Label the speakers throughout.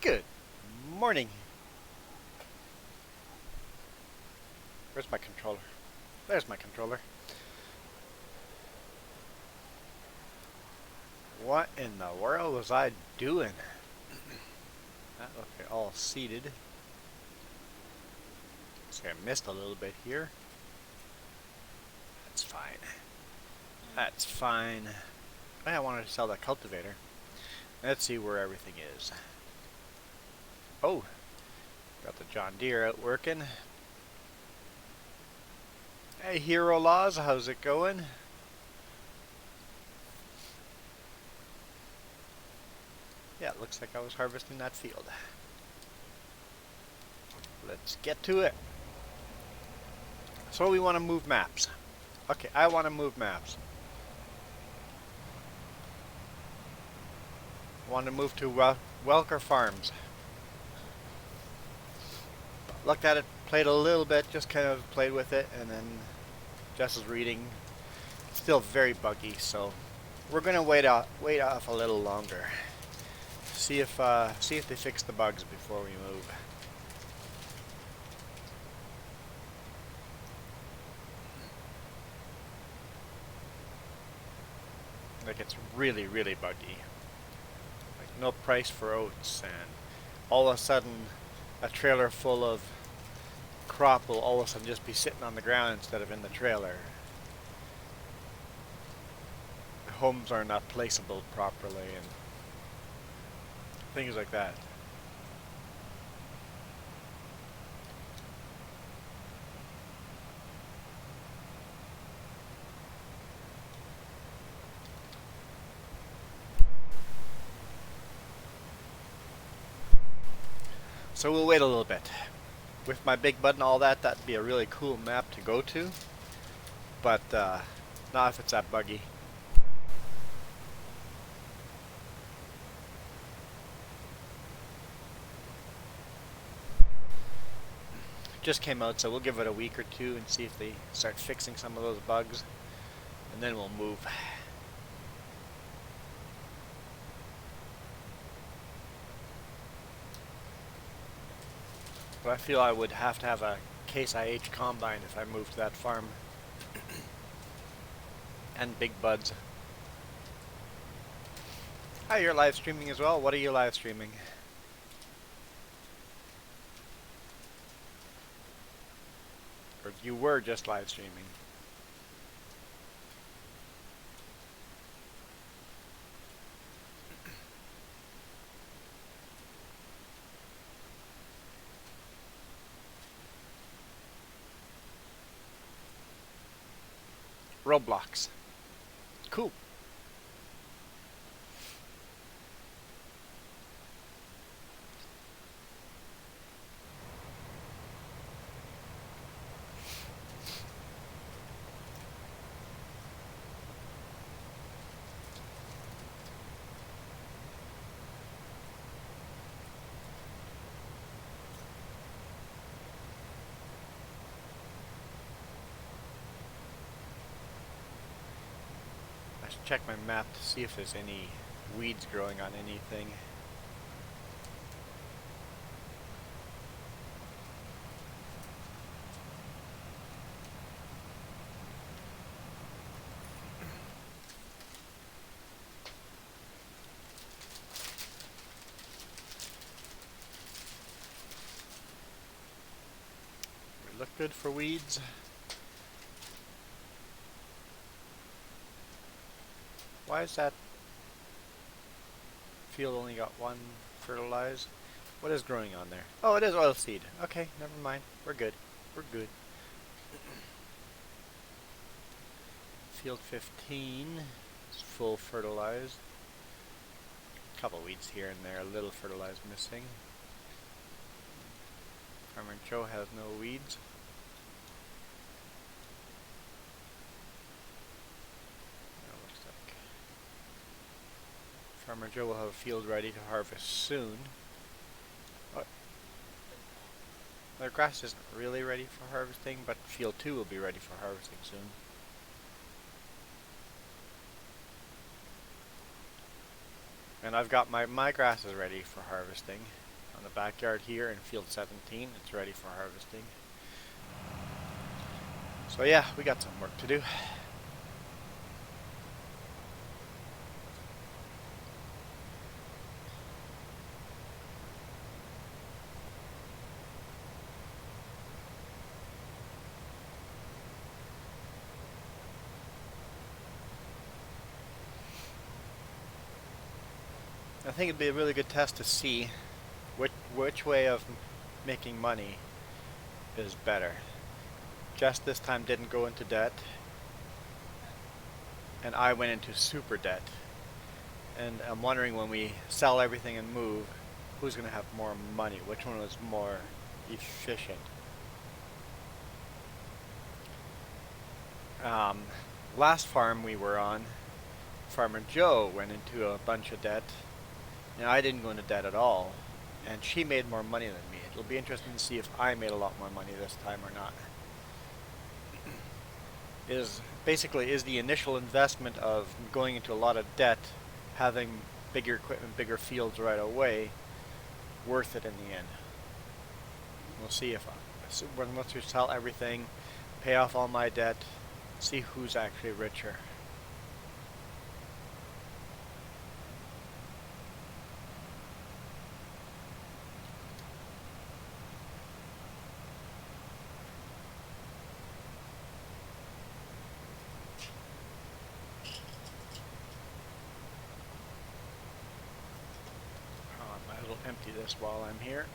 Speaker 1: Good morning. Where's my controller? There's my controller. What in the world was I doing? Okay, all seated. See, I missed a little bit here. That's fine. That's fine. I wanted to sell that cultivator. Let's see where everything is. Oh, got the John Deere out working. Hey, Hero Laws, how's it going? Yeah, it looks like I was harvesting that field. Let's get to it. So we want to move maps. Okay, I want to move maps. Want to move to Welker Farms. Looked at it, played a little bit, just kind of played with it, and then Jess is reading. Still very buggy, so we're gonna wait off a little longer. See if they fix the bugs before we move. Like, it's really, really buggy. Like, no price for oats, and all of a sudden a trailer full of crop will all of a sudden just be sitting on the ground instead of in the trailer. The homes are not placeable properly and things like that. So we'll wait a little bit. With my big bud and all that, that'd be a really cool map to go to. But not if it's that buggy. Just came out, so we'll give it a week or two and see if they start fixing some of those bugs, and then we'll move. But I feel I would have to have a Case IH combine if I moved to that farm. And big buds. Hi, you're live streaming as well? What are you live streaming? Or you were just live streaming? Roblox. Cool. I should check my map to see if there's any weeds growing on anything. We look good for weeds. Why is that field only got one fertilized? What is growing on there? Oh, it is oilseed. Okay, never mind. We're good. We're good. Field 15 is full fertilized. A couple weeds here and there, a little fertilized missing. Farmer Joe has no weeds. Farmer Joe will have a field ready to harvest soon. What? Their grass isn't really ready for harvesting, but field 2 will be ready for harvesting soon. And I've got my grass is ready for harvesting. on the backyard here in field 17. It's ready for harvesting. So yeah, we got some work to do. I think it'd be a really good test to see which way of making money is better. Jess this time didn't go into debt, and I went into super debt. And I'm wondering, when we sell everything and move, who's going to have more money? Which one was more efficient? Last farm we were on, Farmer Joe went into a bunch of debt. Now, I didn't go into debt at all, and she made more money than me. It'll be interesting to see if I made a lot more money this time or not. Is the initial investment of going into a lot of debt, having bigger equipment, bigger fields right away, worth it in the end? We'll see if once we sell everything, pay off all my debt, see who's actually richer. I'll empty this while I'm here.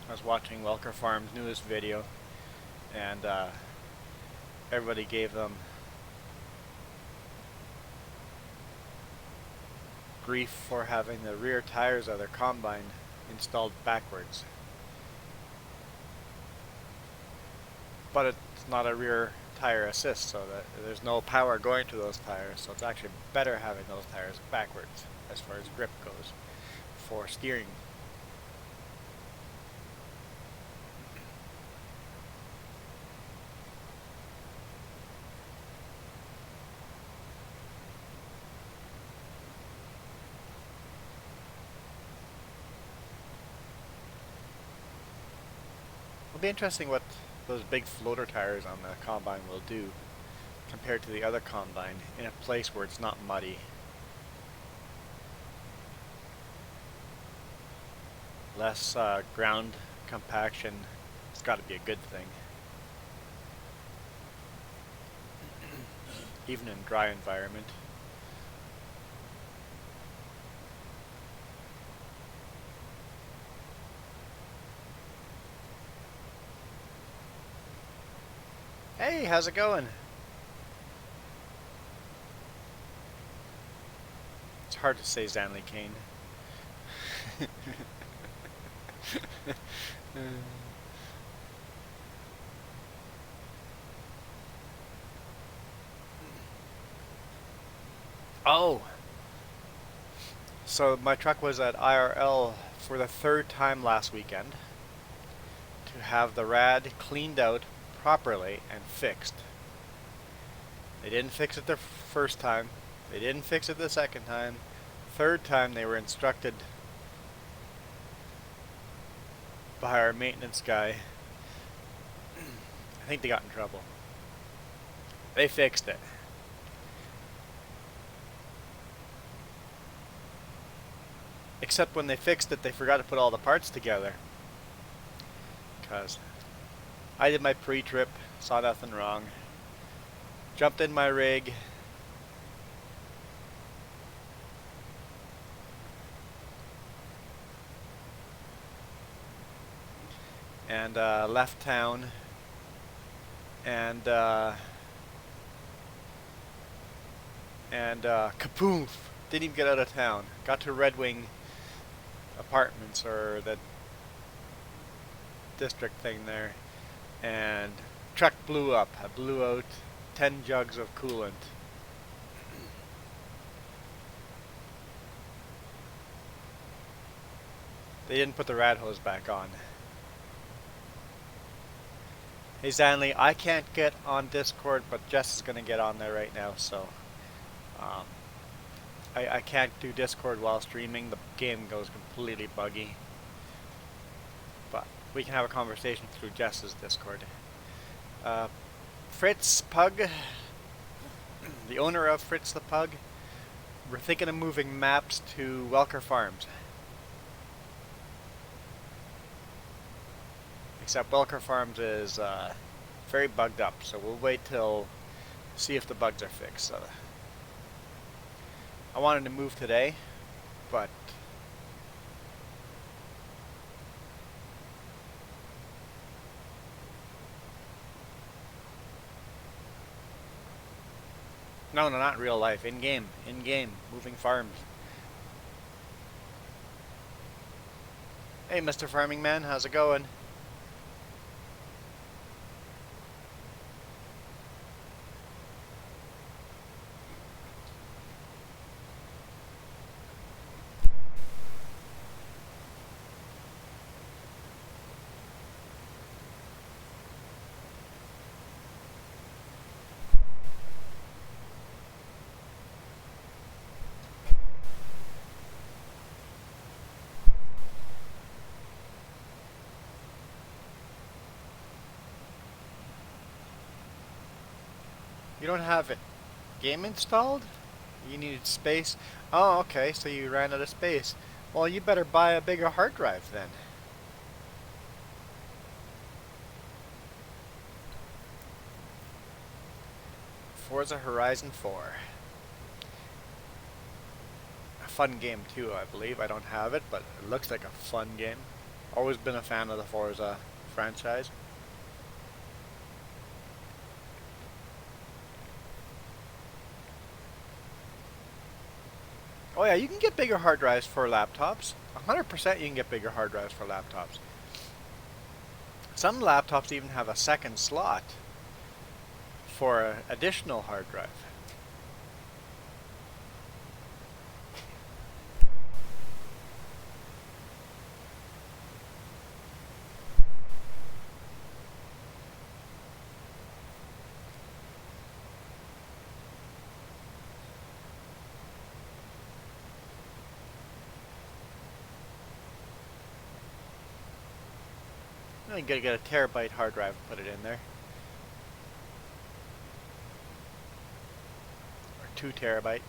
Speaker 1: I was watching Welker Farm's newest video, and everybody gave them grief for having the rear tires of their combine installed backwards. But it's not a rear tire assist, so that there's no power going to those tires, so it's actually better having those tires backwards as far as grip goes for steering. It'll be interesting what those big floater tires on the combine will do compared to the other combine in a place where it's not muddy. Less ground compaction. It's got to be a good thing. Even in dry environment. Hey, how's it going? It's hard to say Zanley Kane. Oh! So my truck was at IRL for the third time last weekend to have the rad cleaned out properly and fixed. They didn't fix it the first time. They didn't fix it the second time. Third time they were instructed by our maintenance guy. I think they got in trouble. They fixed it. Except when they fixed it, they forgot to put all the parts together. Because I did my pre-trip, saw nothing wrong, jumped in my rig, and left town, and kapoof! Didn't even get out of town. Got to Red Wing Apartments, or the district thing there, and truck blew up. I blew out 10 jugs of coolant. They didn't put the rad hose back on. Hey Zanley, I can't get on Discord, but Jess is going to get on there right now, so I can't do Discord while streaming. The game goes completely buggy. But we can have a conversation through Jess's Discord. Fritz Pug, the owner of Fritz the Pug, we're thinking of moving maps to Welker Farms. Except Welker Farms is very bugged up, so we'll wait till see if the bugs are fixed. I wanted to move today, but no, not real life. In game, moving farms. Hey, Mr. Farming Man, how's it going? You don't have it game installed? You needed space? Oh, okay, so you ran out of space. Well, you better buy a bigger hard drive then. Forza Horizon 4. A fun game too, I believe. I don't have it, but it looks like a fun game. Always been a fan of the Forza franchise. Oh yeah, you can get bigger hard drives for laptops. 100% you can get bigger hard drives for laptops. Some laptops even have a second slot for an additional hard drive. You gotta get a terabyte hard drive and put it in there. Or 2 terabyte.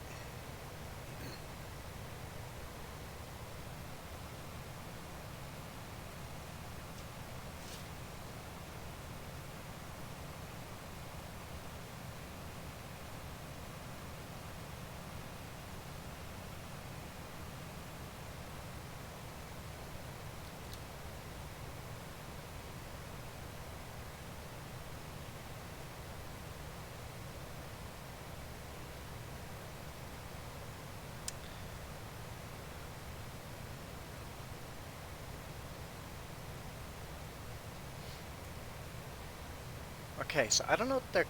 Speaker 1: Okay, so I don't know if they're...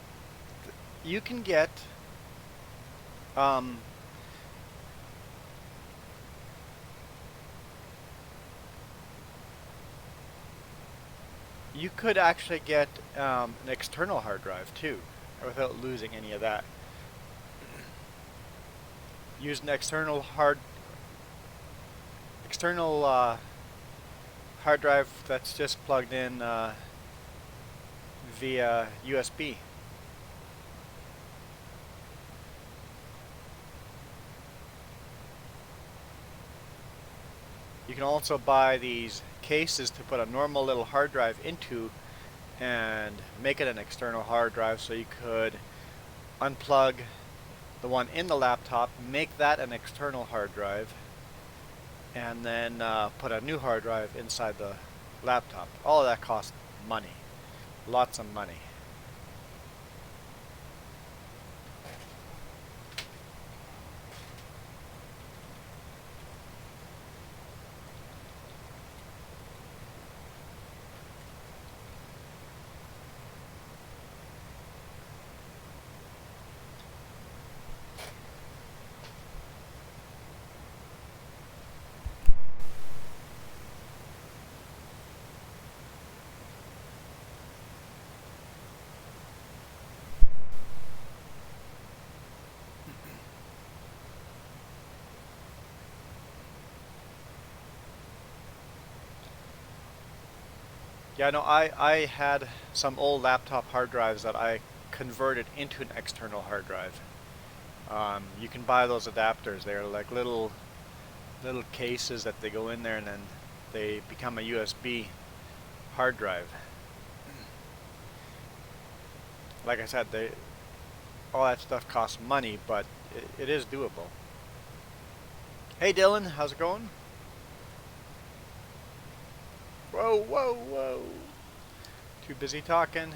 Speaker 1: You can get... you could actually get an external hard drive too, without losing any of that. Use an external hard drive that's just plugged in via USB. You can also buy these cases to put a normal little hard drive into and make it an external hard drive, so you could unplug the one in the laptop, make that an external hard drive, and then put a new hard drive inside the laptop. All of that costs money. Lots of money. Yeah, no, I had some old laptop hard drives that I converted into an external hard drive. You can buy those adapters. They're like little cases that they go in there and then they become a USB hard drive. Like I said, all that stuff costs money, but it is doable. Hey Dylan, how's it going? Whoa, whoa, whoa. Too busy talking.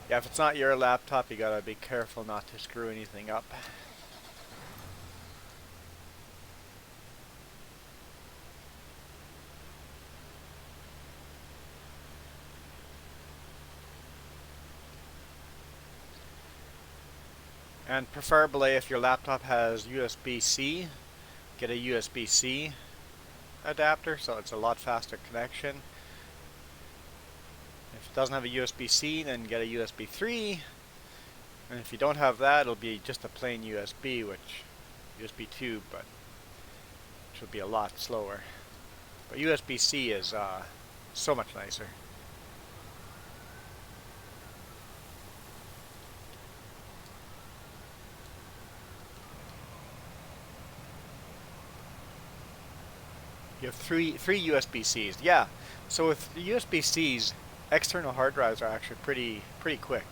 Speaker 1: Yeah, if it's not your laptop, you gotta be careful not to screw anything up. And preferably if your laptop has USB-C, get a USB-C adapter so it's a lot faster connection. If it doesn't have a USB-C, then get a USB 3. And if you don't have that, it'll be just a plain USB, which USB 2, but which will be a lot slower. But USB-C is so much nicer. You have three USB-Cs. Yeah. So with the USB-Cs, external hard drives are actually pretty quick.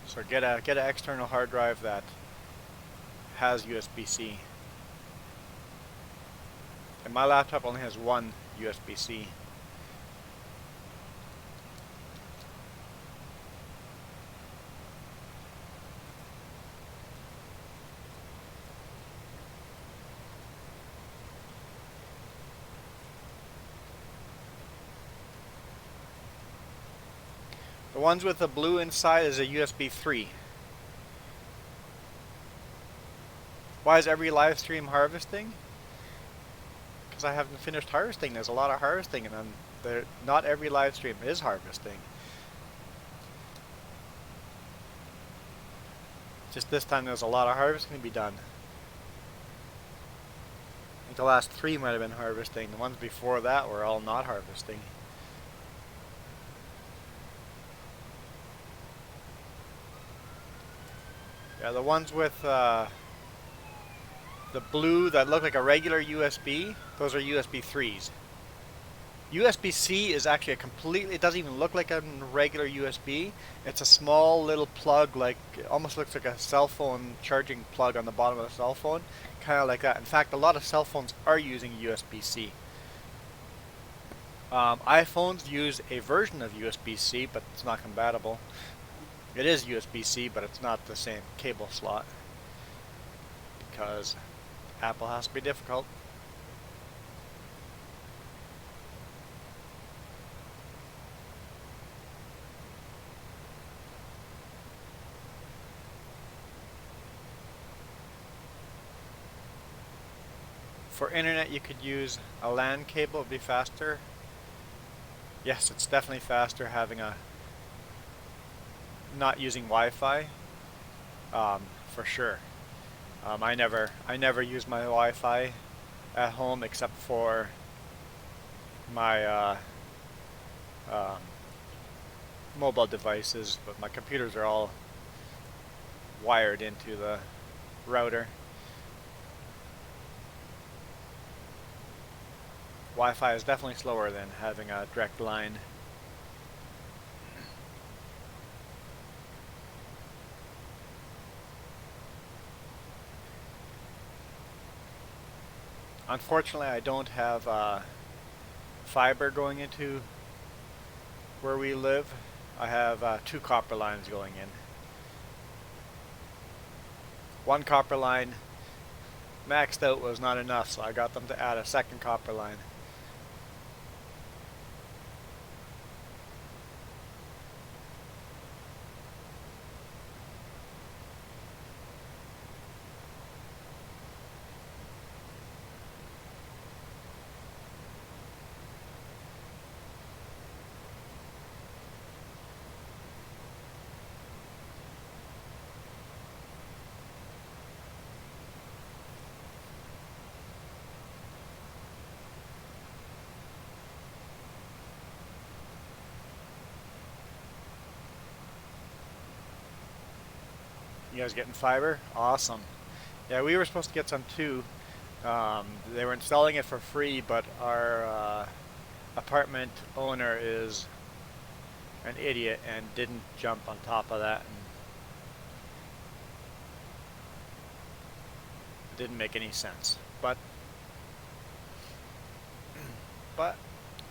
Speaker 1: So get an external hard drive that has USB-C. And my laptop only has one USB-C. The ones with the blue inside is a USB 3. Why is every live stream harvesting? Because I haven't finished harvesting. There's a lot of harvesting, and not every live stream is harvesting. Just this time there's a lot of harvesting to be done. I think the last 3 might have been harvesting. The ones before that were all not harvesting. Yeah, the ones with the blue that look like a regular USB, those are USB 3s. USB-C is actually it doesn't even look like a regular USB. It's a small little plug, like it almost looks like a cell phone charging plug on the bottom of a cell phone, kind of like that. In fact, a lot of cell phones are using USB-C. iPhones use a version of USB-C, but it's not compatible. It is USB-C, but it's not the same cable slot because Apple has to be difficult. For internet, you could use a LAN cable. It would be faster. Yes, it's definitely faster having not using Wi-Fi, for sure. I never use my Wi-Fi at home except for my mobile devices, but my computers are all wired into the router. Wi-Fi is definitely slower than having a direct line. Unfortunately, I don't have fiber going into where we live. I have 2 copper lines going in. One copper line maxed out was not enough, so I got them to add a second copper line. You guys getting fiber? Awesome. Yeah, we were supposed to get some too. They were installing it for free, but our apartment owner is an idiot and didn't jump on top of that, and it didn't make any sense. But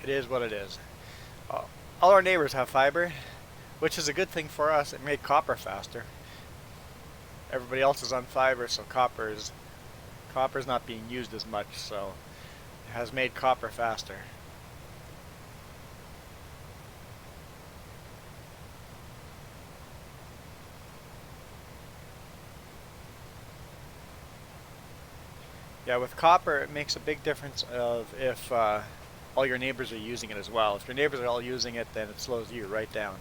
Speaker 1: it is what it is. All our neighbors have fiber, which is a good thing for us. It made copper faster. Everybody else is on fiber, so copper's not being used as much, so it has made copper faster. Yeah, with copper, it makes a big difference of if all your neighbors are using it as well. If your neighbors are all using it, then it slows you right down.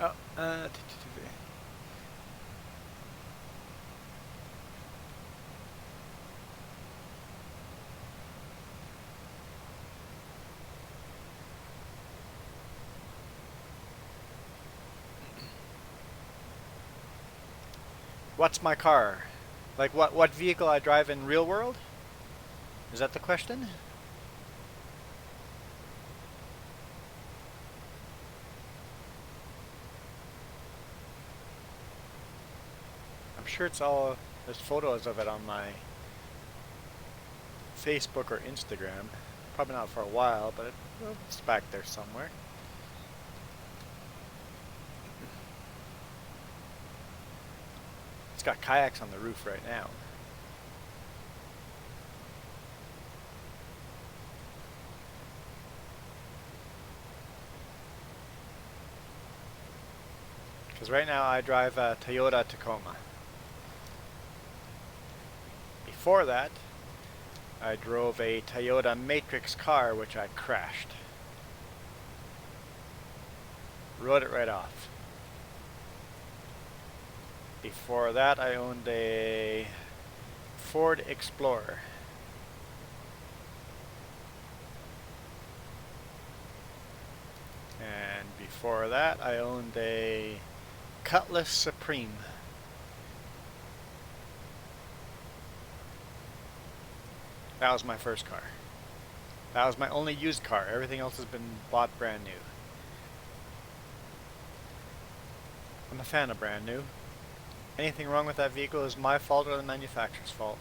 Speaker 1: Oh, what's my car? Like what vehicle I drive in real world? Is that the question? I'm sure there's photos of it on my Facebook or Instagram. Probably not for a while, but it's back there somewhere. It's got kayaks on the roof right now. Because right now I drive a Toyota Tacoma. Before that, I drove a Toyota Matrix car, which I crashed. Rode it right off. Before that, I owned a Ford Explorer. And before that, I owned a Cutlass Supreme. That was my first car. That was my only used car. Everything else has been bought brand new. I'm a fan of brand new. Anything wrong with that vehicle is my fault or the manufacturer's fault.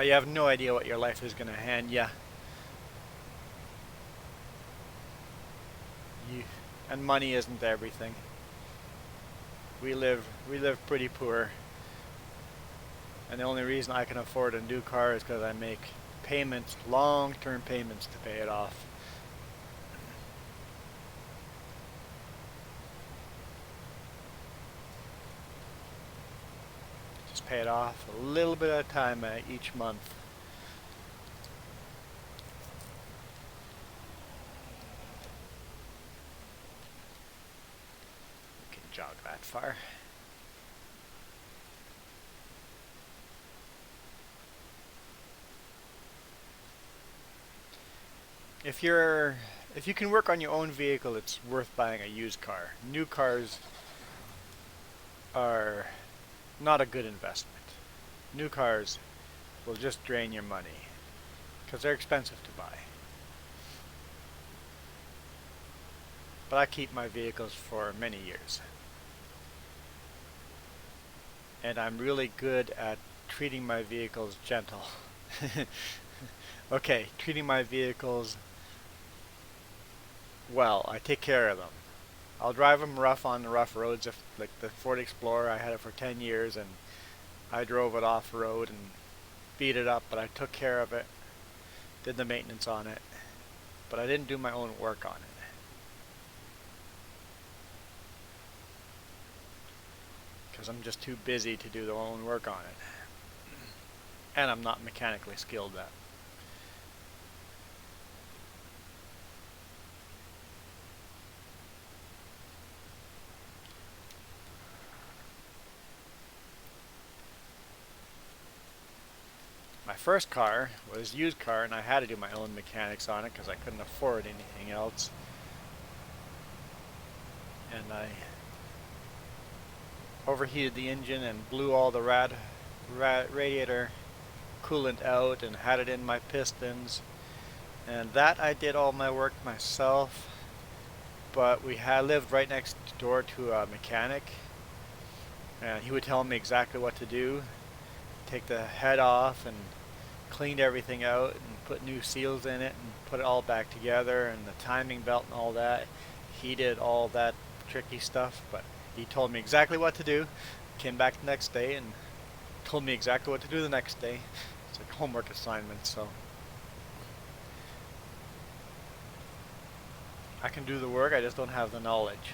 Speaker 1: You have no idea what your life is going to hand you. And money isn't everything. We live pretty poor. And the only reason I can afford a new car is because I make payments, long-term payments to pay it off. Just pay it off a little bit at a time each month. We can jog that far. If you can work on your own vehicle, it's worth buying a used car. New cars are not a good investment. New cars will just drain your money because they're expensive to buy. But I keep my vehicles for many years. And I'm really good at treating my vehicles gentle. Okay, treating my vehicles well. I take care of them. I'll drive them rough on the rough roads. If like the Ford Explorer, I had it for 10 years and I drove it off road and beat it up, but I took care of it, did the maintenance on it, but I didn't do my own work on it. Because I'm just too busy to do the own work on it. And I'm not mechanically skilled at. My first car was a used car, and I had to do my own mechanics on it because I couldn't afford anything else. And I overheated the engine and blew all the radiator coolant out and had it in my pistons. And that I did all my work myself. But we had lived right next door to a mechanic, and he would tell me exactly what to do. Take the head off and cleaned everything out and put new seals in it and put it all back together, and the timing belt and all that. He did all that tricky stuff, but he told me exactly what to do. Came back the next day and told me exactly what to do the next day. It's like homework assignment, so I can do the work, I just don't have the knowledge.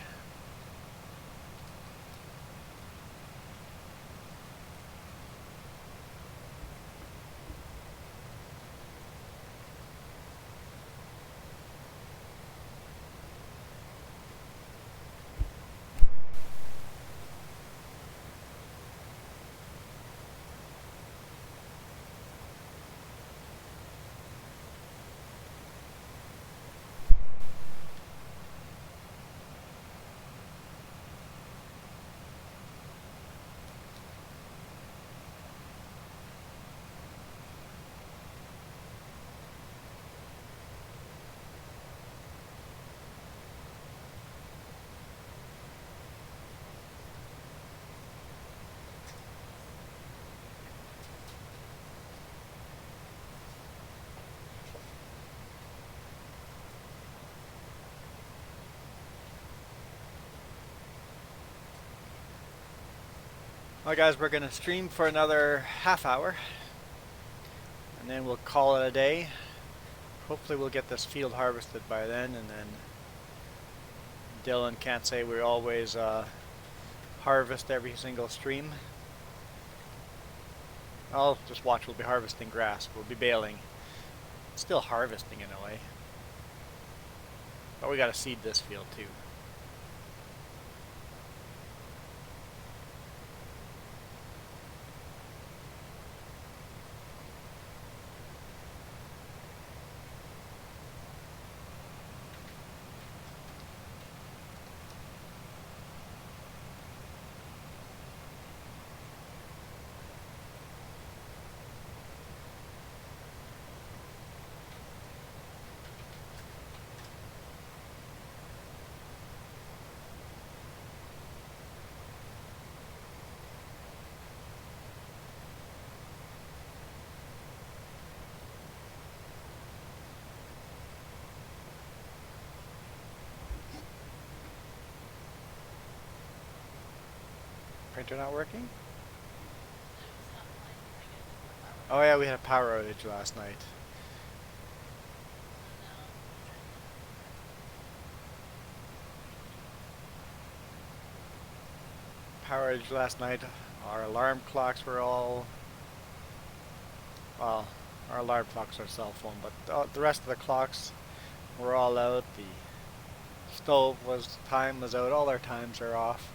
Speaker 1: Well guys, we're going to stream for another half hour and then we'll call it a day. Hopefully we'll get this field harvested by then, and then Dylan can't say we always harvest every single stream. I'll just watch, we'll be harvesting grass, we'll be baling. Still harvesting in a way. But we gotta seed this field too. Printer not working? Oh yeah, we had a power outage last night. Power outage last night. Our alarm clocks were all... Well, our alarm clock's our cell phone, but the rest of the clocks were all out. The time was out. All our times are off.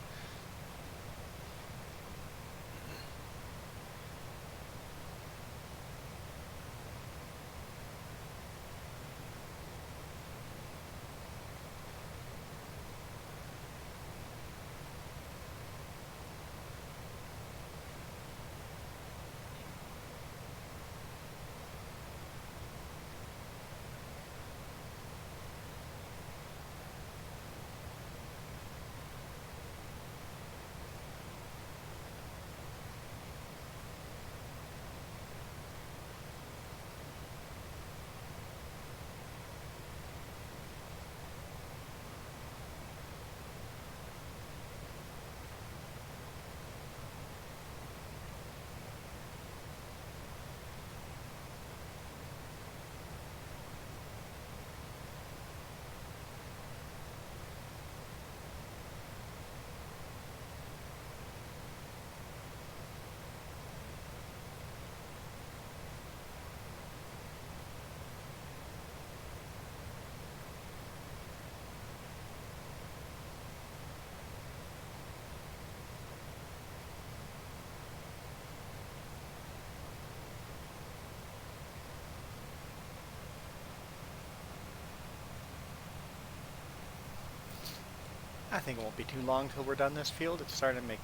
Speaker 1: I think it won't be too long till we're done this field. It's starting to make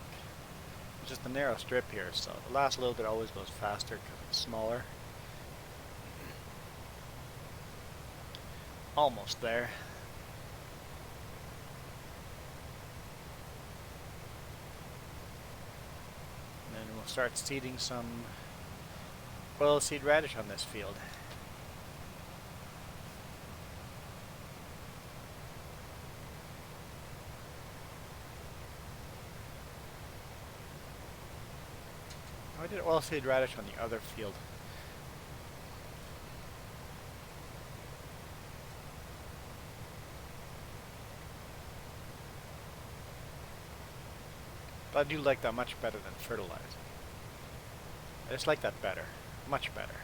Speaker 1: just a narrow strip here, so the last little bit always goes faster because it's smaller. Almost there. And then we'll start seeding some oilseed radish on this field. I did oilseed radish on the other field. But I do like that much better than fertilizer. I just like that better. Much better.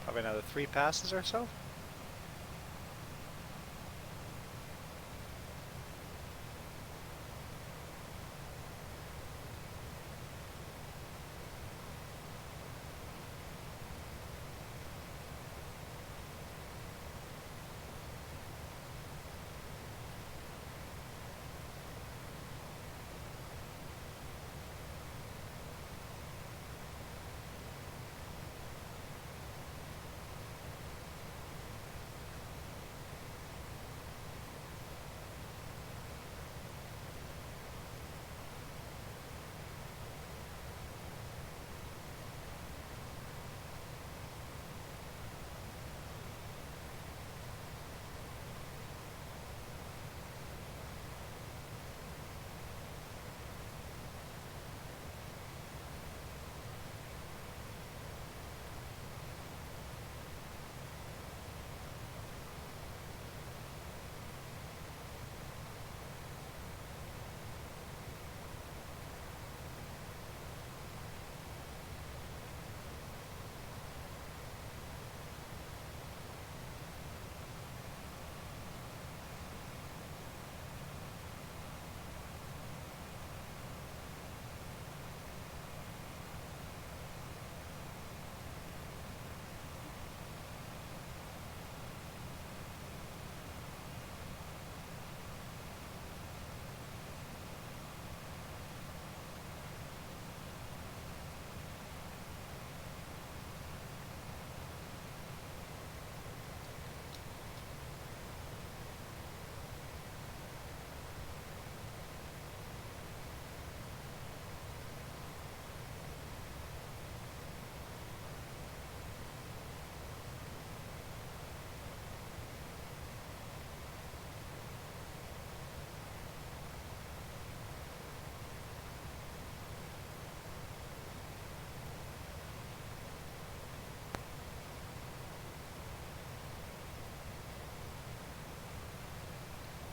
Speaker 1: Probably another 3 passes or so.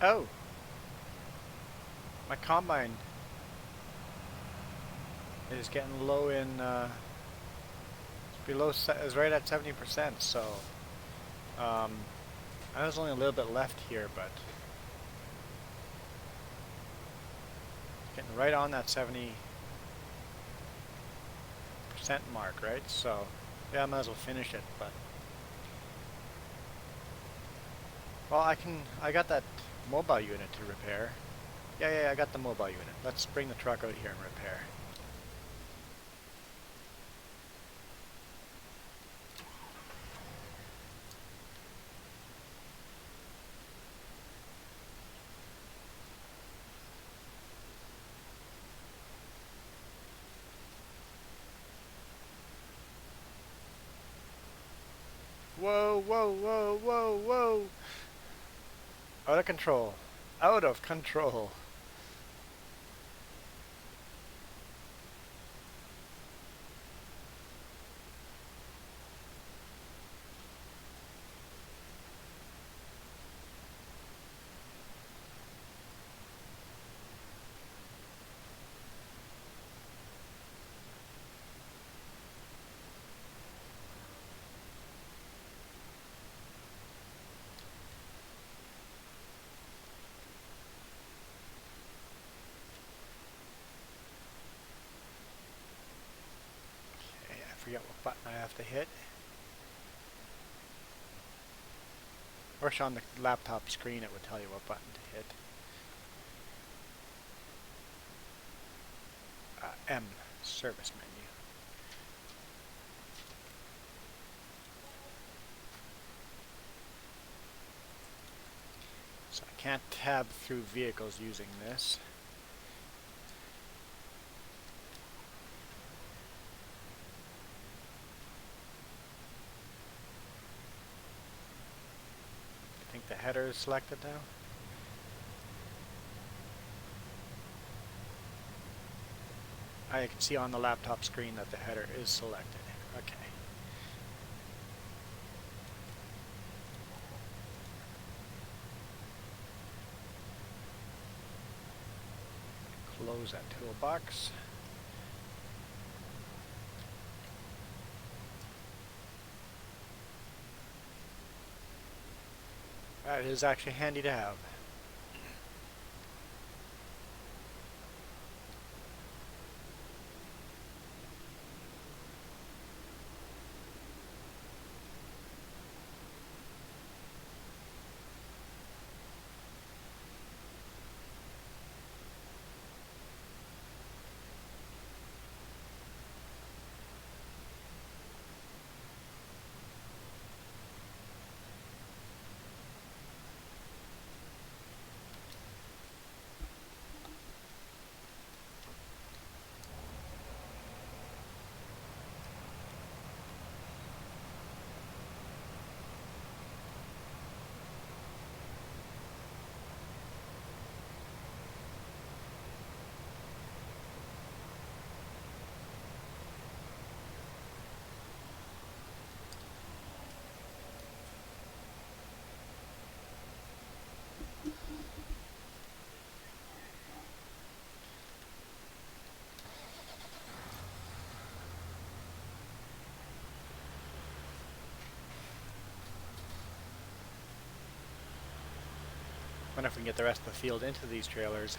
Speaker 1: Oh, my combine is getting low in, is right at 70%, so, I was only a little bit left here, but getting right on that 70% mark, right? So, yeah, I might as well finish it, but, well, I got that mobile unit to repair. Yeah, I got the mobile unit. Let's bring the truck out here and repair. Whoa, whoa, whoa, whoa, whoa! Out of control. Out of control. Okay, I forget what button I have to hit. Or on the laptop screen it would tell you what button to hit. M, service menu. So I can't tab through vehicles using this. I think the header is selected now. I can see on the laptop screen that the header is selected. Okay. Close that toolbox. That is actually handy to have. Wonder if we can get the rest of the field into these trailers.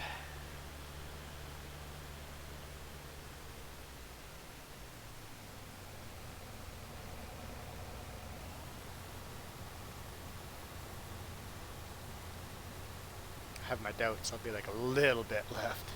Speaker 1: I have my doubts. I'll be like a little bit left.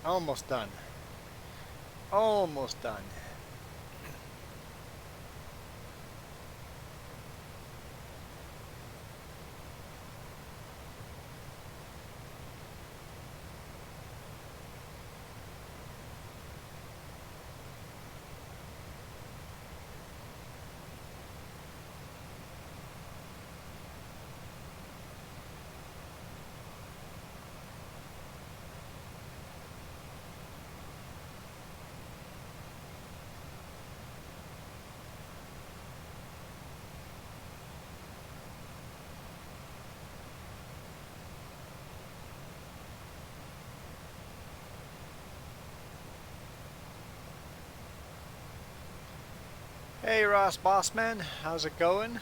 Speaker 1: Almost done. Almost done. Hey Ross Bossman, how's it going?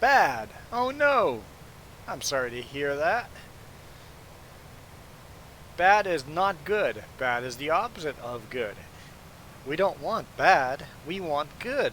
Speaker 1: Bad. Oh no. I'm sorry to hear that. Bad is not good. Bad is the opposite of good. We don't want bad, we want good.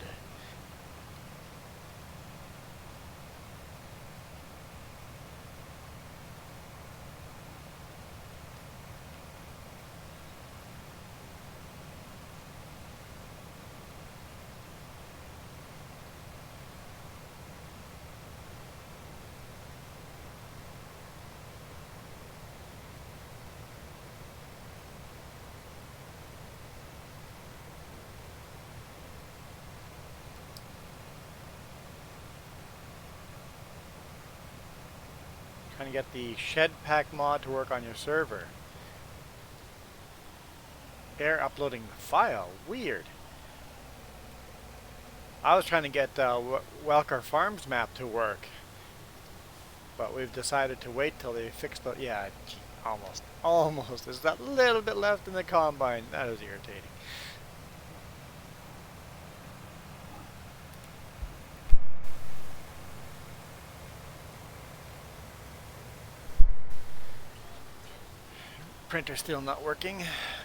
Speaker 1: Trying to get the shed pack mod to work on your server. Air uploading the file. Weird. I was trying to get Welker Farms map to work, but we've decided to wait till they fix the. Yeah, almost. Almost. There's that little bit left in the combine. That is irritating. Printer still not working.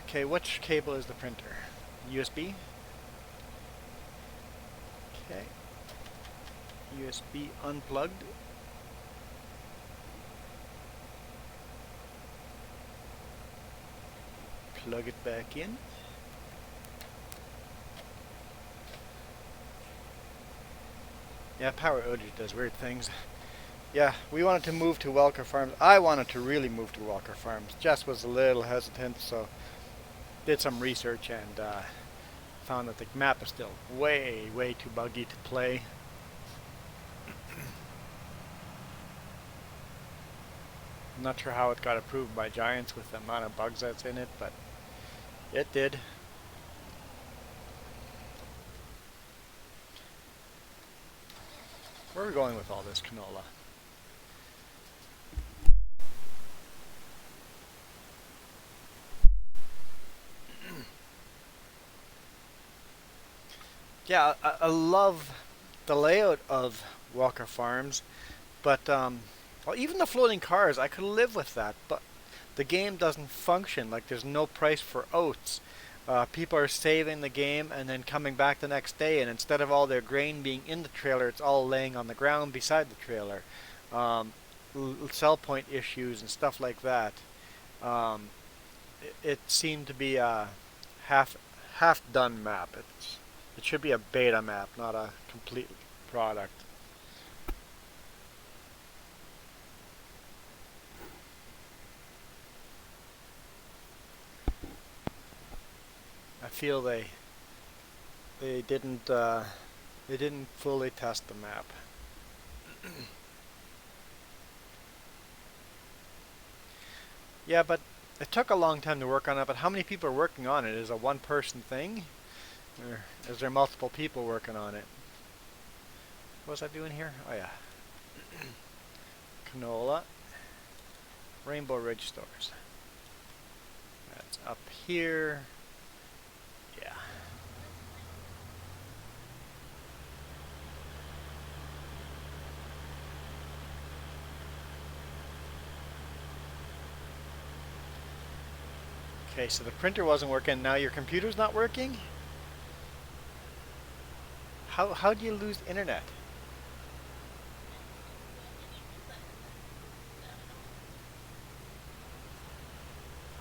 Speaker 1: Okay, which cable is the printer? USB? Okay. USB unplugged. Plug it back in. Yeah, power outage does weird things. Yeah, we wanted to move to Welker Farms. I wanted to really move to Welker Farms. Jess was a little hesitant, so did some research and found that the map is still way too buggy to play. I'm not sure how it got approved by Giants with the amount of bugs that's in it, but it did. Where are we going with all this canola? Yeah, I love the layout of Walker Farms, but well, even the floating cars, I could live with that. But the game doesn't function. Like there's no price for oats. People are saving the game and then coming back the next day, and instead of all their grain being in the trailer, it's all laying on the ground beside the trailer. Um, Sell point issues and stuff like that. Um, it seemed to be a half done map. It should be a beta map, not a complete product. I feel they didn't fully test the map. Yeah, but it took a long time to work on it. But how many people are working on it? Is it a one-person thing, or is there multiple people working on it? What was I doing here? Oh yeah, canola, Rainbow Ridge stores. That's up here. Yeah. Okay, so the printer wasn't working. Now your computer's not working? How do you lose internet?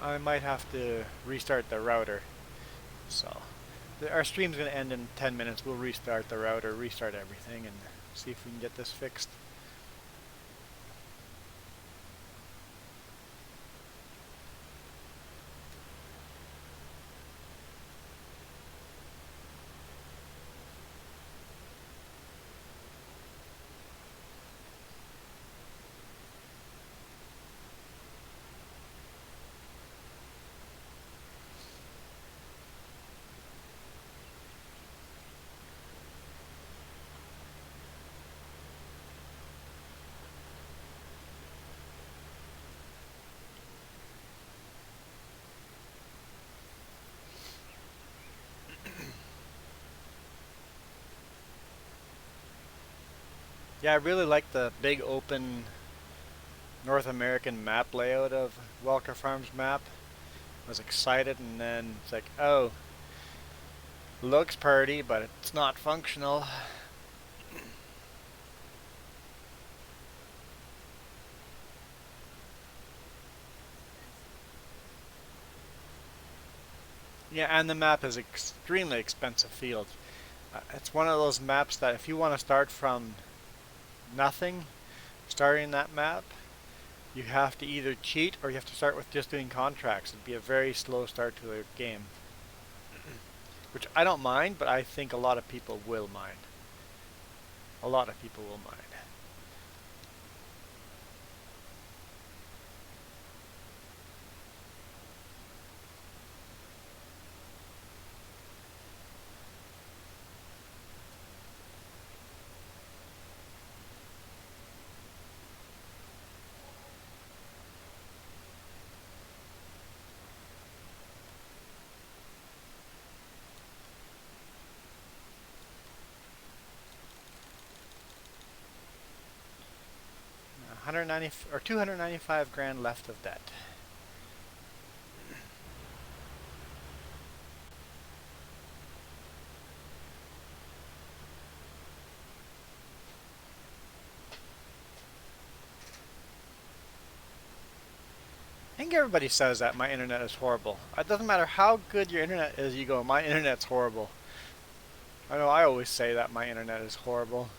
Speaker 1: I might have to restart the router. So our stream's going to end in 10 minutes. We'll restart the router, restart everything, and see if we can get this fixed. Yeah, I really like the big open North American map layout of Walker Farms map. I was excited, and then it's like, oh, looks pretty, but it's not functional. Yeah, and the map is extremely expensive field. It's one of those maps that if you want to start from nothing, starting that map, you have to either cheat or you have to start with just doing contracts. It'd be a very slow start to the game. Which I don't mind, but I think a lot of people will mind. A lot of people will mind. 190 or 295 grand left of debt. I think everybody says that my internet is horrible. It doesn't matter how good your internet is, you go, my internet's horrible. I know I always say that my internet is horrible.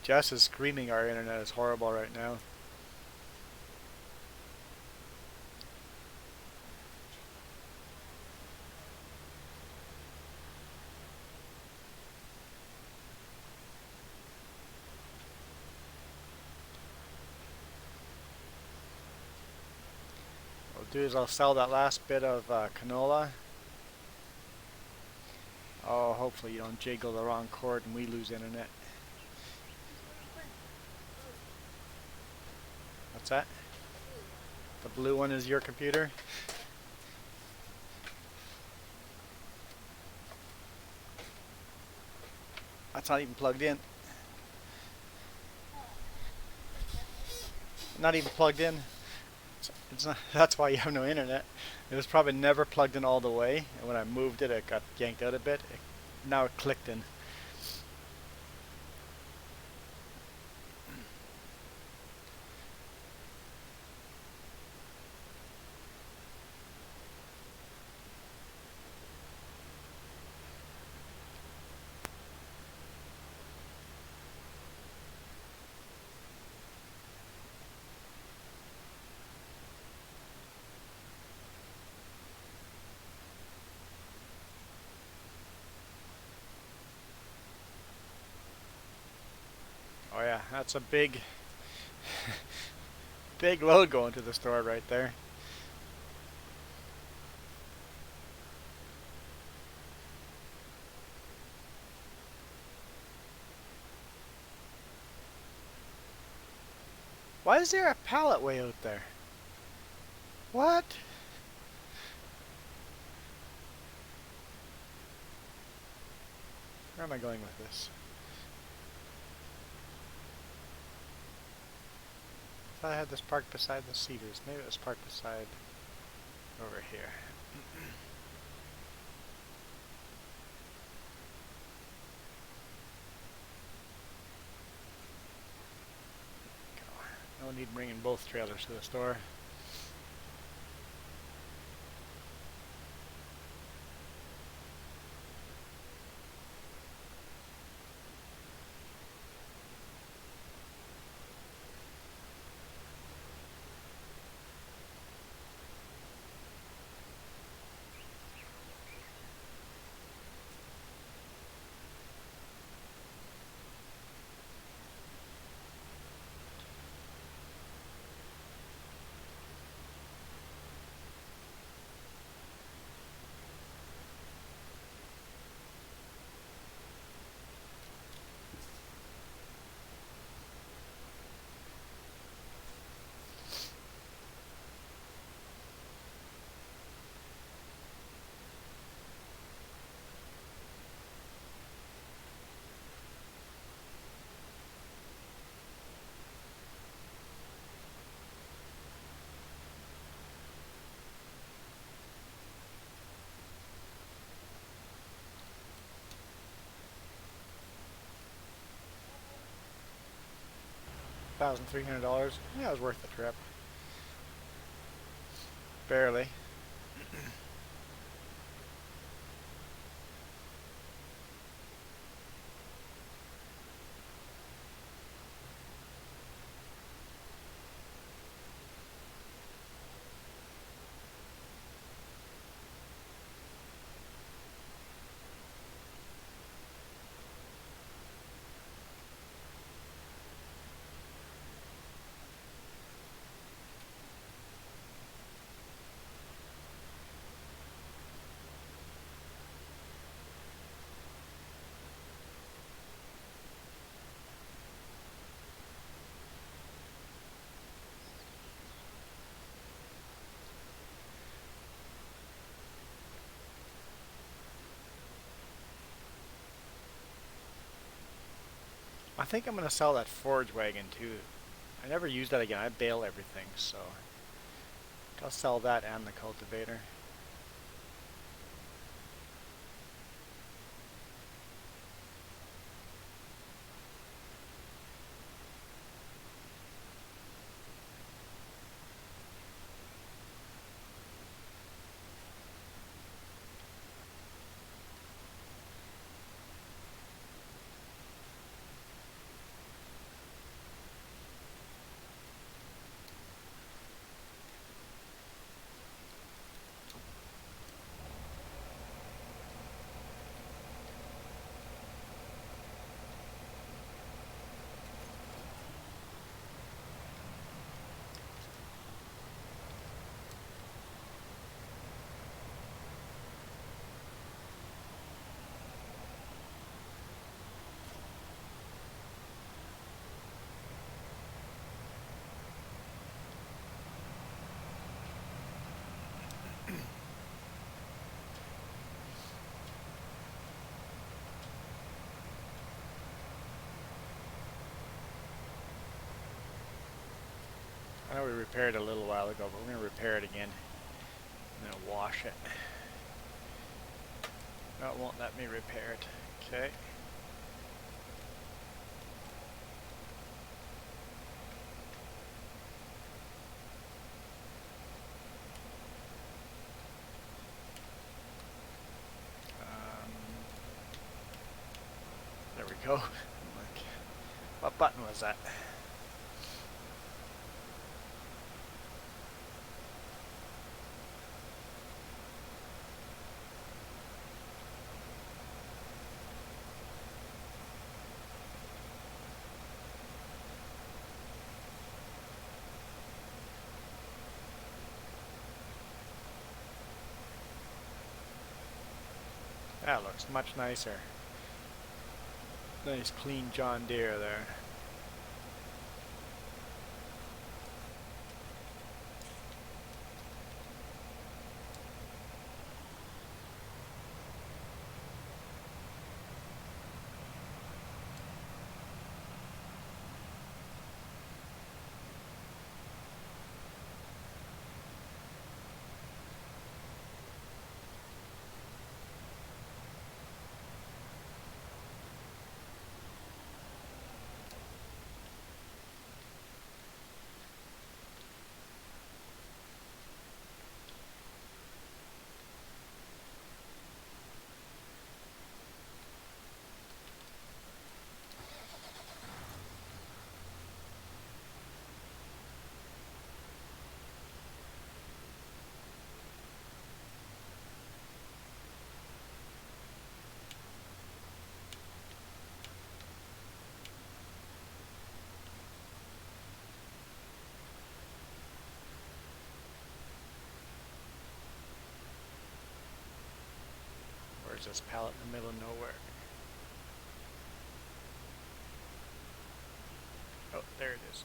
Speaker 1: Jess is screaming our internet is horrible right now. What I'll do is I'll sell that last bit of canola. Oh, hopefully you don't jiggle the wrong cord and we lose internet. What's that? The blue one is your computer? That's not even plugged in. Not even plugged in. It's not, that's why you have no internet. It was probably never plugged in all the way, and when I moved it, it got yanked out a bit. Now it clicked in. Oh yeah, that's a big, big load going to the store right there. Why is there a pallet way out there? What? Where am I going with this? thought I had this parked beside the cedars. Maybe it was parked beside over here. No need bringing both trailers to the store. $1,300. Yeah, it was worth the trip. Barely. I think I'm going to sell that forage wagon too. I never use that again. I bale everything, so I'll sell that and the cultivator. I know we repaired it a little while ago, but we're going to repair it again. I'm going to wash it. No, it won't let me repair it. Okay. There we go. What button was that? That looks much nicer. Nice clean John Deere there. Where's this pallet in the middle of nowhere? Oh, there it is.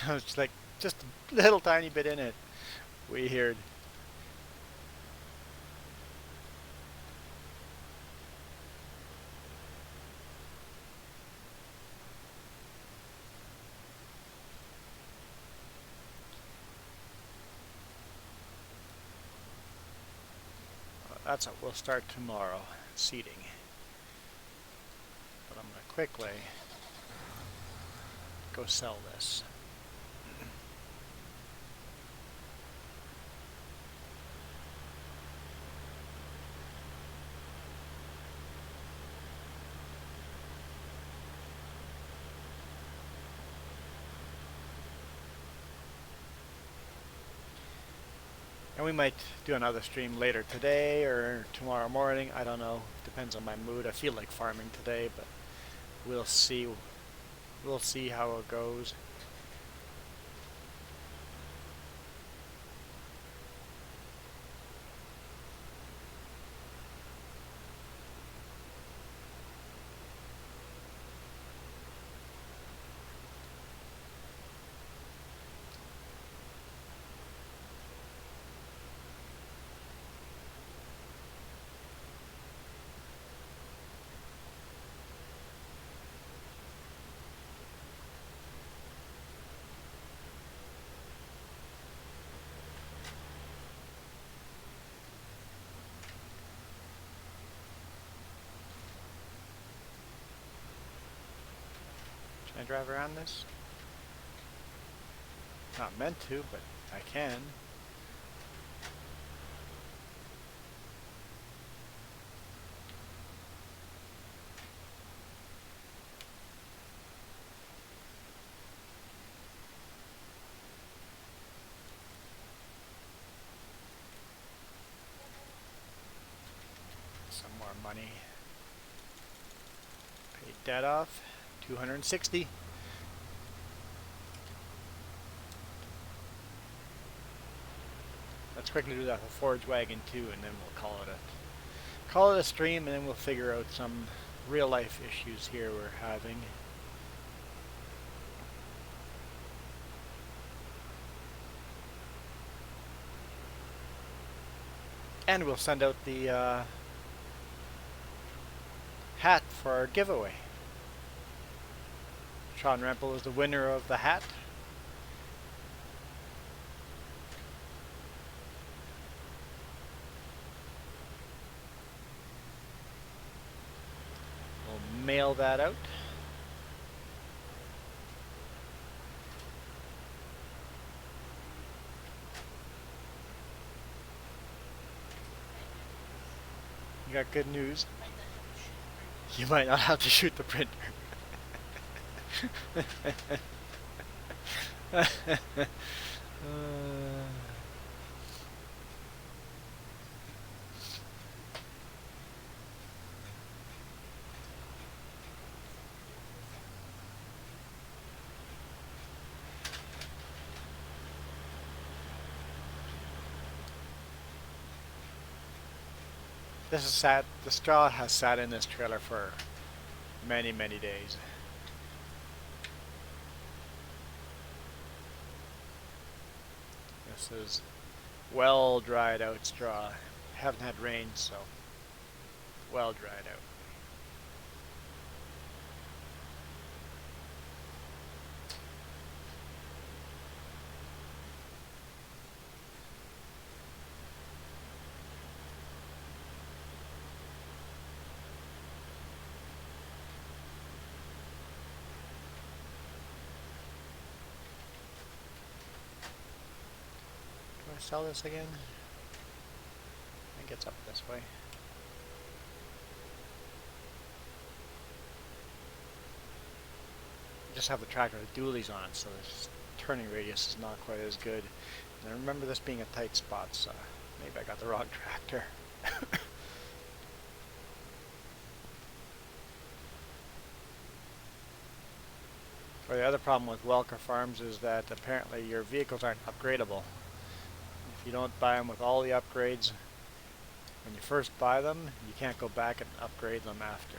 Speaker 1: It's like just a little tiny bit in it. Weird. That's what we'll start tomorrow, seeding. But I'm going to quickly go sell this. And we might do another stream later today or tomorrow morning. I don't know. Depends on my mood. I feel like farming today, but we'll see. We'll see how it goes. Can I drive around this? Not meant to, but I can. Some more money. Pay debt off. 260. Let's quickly do that with forage wagon too, and then we'll call it a stream, and then we'll figure out some real life issues here we're having. And we'll send out the hat for our giveaway. Sean Rempel is the winner of the hat. We'll mail that out. You got good news. You might not have to shoot the printer. This is sad. The straw has sat in this trailer for many, many days. This is well dried out straw. Haven't had rain, so well dried out. Sell this again? I think it's up this way. Just have the tractor with dualies on it, so the turning radius is not quite as good. And I remember this being a tight spot, so maybe I got the wrong tractor. Or the other problem with Welker Farms is that apparently your vehicles aren't upgradable. If you don't buy them with all the upgrades when you first buy them, you can't go back and upgrade them after.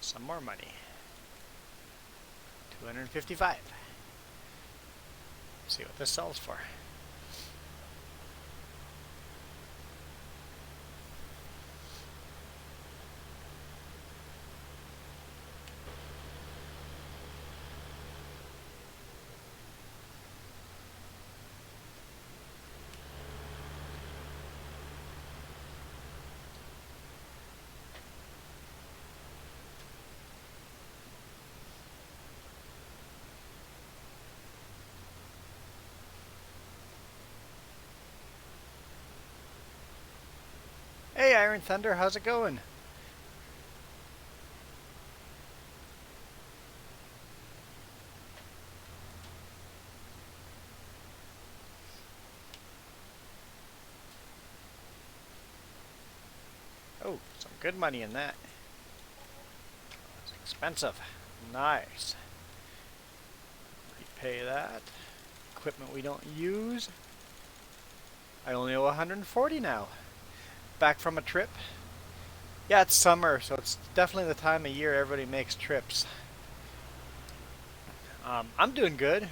Speaker 1: Some more money. 255. See what this sells for. Hey Iron Thunder, how's it going? Oh, some good money in that. It's expensive. Nice. Repay that. Equipment we don't use. I only owe 140 now. Back from a trip. Yeah, it's summer, so it's definitely the time of year everybody makes trips. I'm doing good.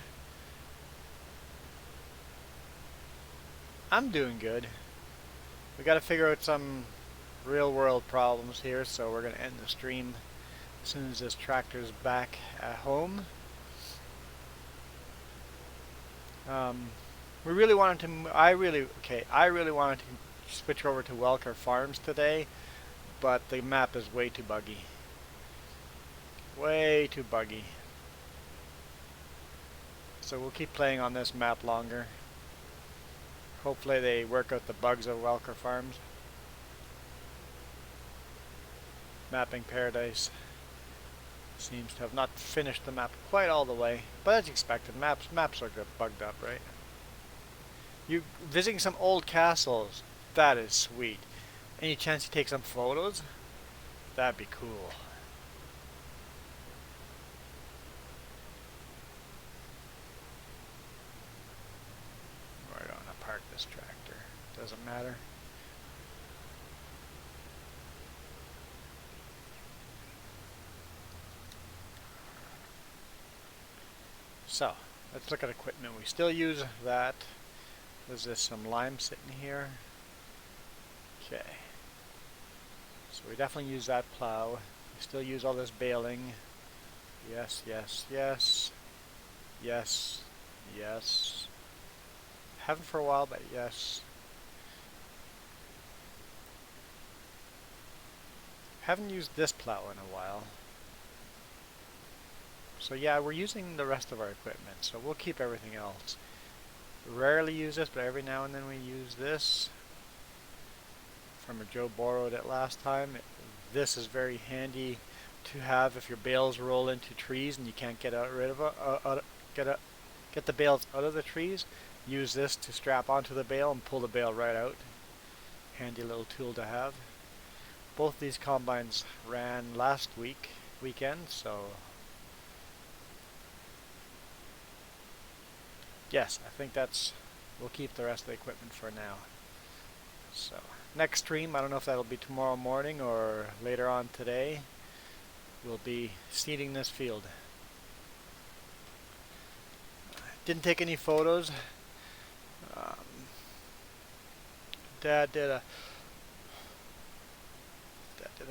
Speaker 1: I'm doing good. We got to figure out some real world problems here, so we're going to end the stream as soon as this tractor's back at home. We really wanted to. I really wanted to switch over to Welker Farms today, but the map is way too buggy. Way too buggy. So we'll keep playing on this map longer. Hopefully they work out the bugs of Welker Farms. Mapping Paradise seems to have not finished the map quite all the way, but as expected, maps are bugged up, right? You visiting some old castles, that is sweet. Any chance you take some photos? That'd be cool. Where do I want to park this tractor? Doesn't matter. So, let's look at equipment. We still use that. There's this some lime sitting here. Okay. So we definitely use that plow. We still use all this baling. Yes, yes, yes. Yes, yes. Haven't for a while, but yes. Haven't used this plow in a while. So yeah, we're using the rest of our equipment, so we'll keep everything else. Rarely use this, but every now and then we use this. From Joe borrowed it last time. This is very handy to have if your bales roll into trees and you can't get get the bales out of the trees. Use this to strap onto the bale and pull the bale right out. Handy little tool to have. Both these combines ran last weekend, so yes, I think we'll keep the rest of the equipment for now. So, next stream, I don't know if that'll be tomorrow morning or later on today, we'll be seeding this field. Didn't take any photos. Dad did a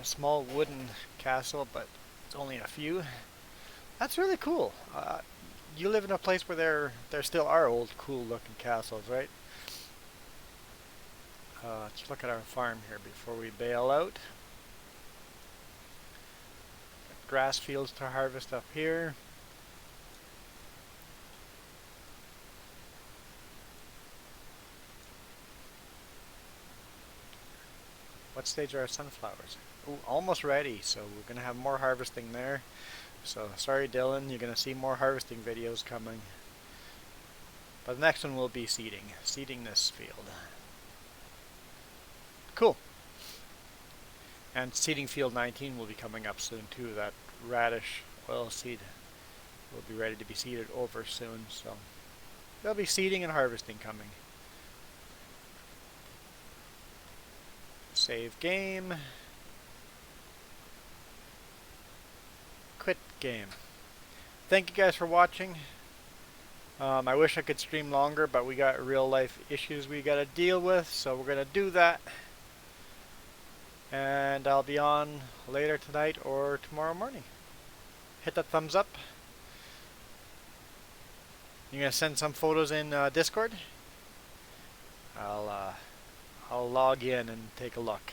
Speaker 1: small wooden castle, but it's only a few. That's really cool. You live in a place where there still are old, cool-looking castles, right? Let's look at our farm here before we bail out. grass fields to harvest up here. What stage are our sunflowers? Ooh, almost ready, so we're going to have more harvesting there. So sorry Dylan, you're going to see more harvesting videos coming. But the next one will be seeding. Seeding this field. Cool. And seeding field 19 will be coming up soon too. That radish oil seed will be ready to be seeded over soon. So there'll be seeding and harvesting coming. Save game. Quit game. Thank you guys for watching. I wish I could stream longer, but we got real life issues we gotta deal with, so we're gonna do that. And I'll be on later tonight or tomorrow morning. Hit that thumbs up. You gonna send some photos in Discord? I'll log in and take a look.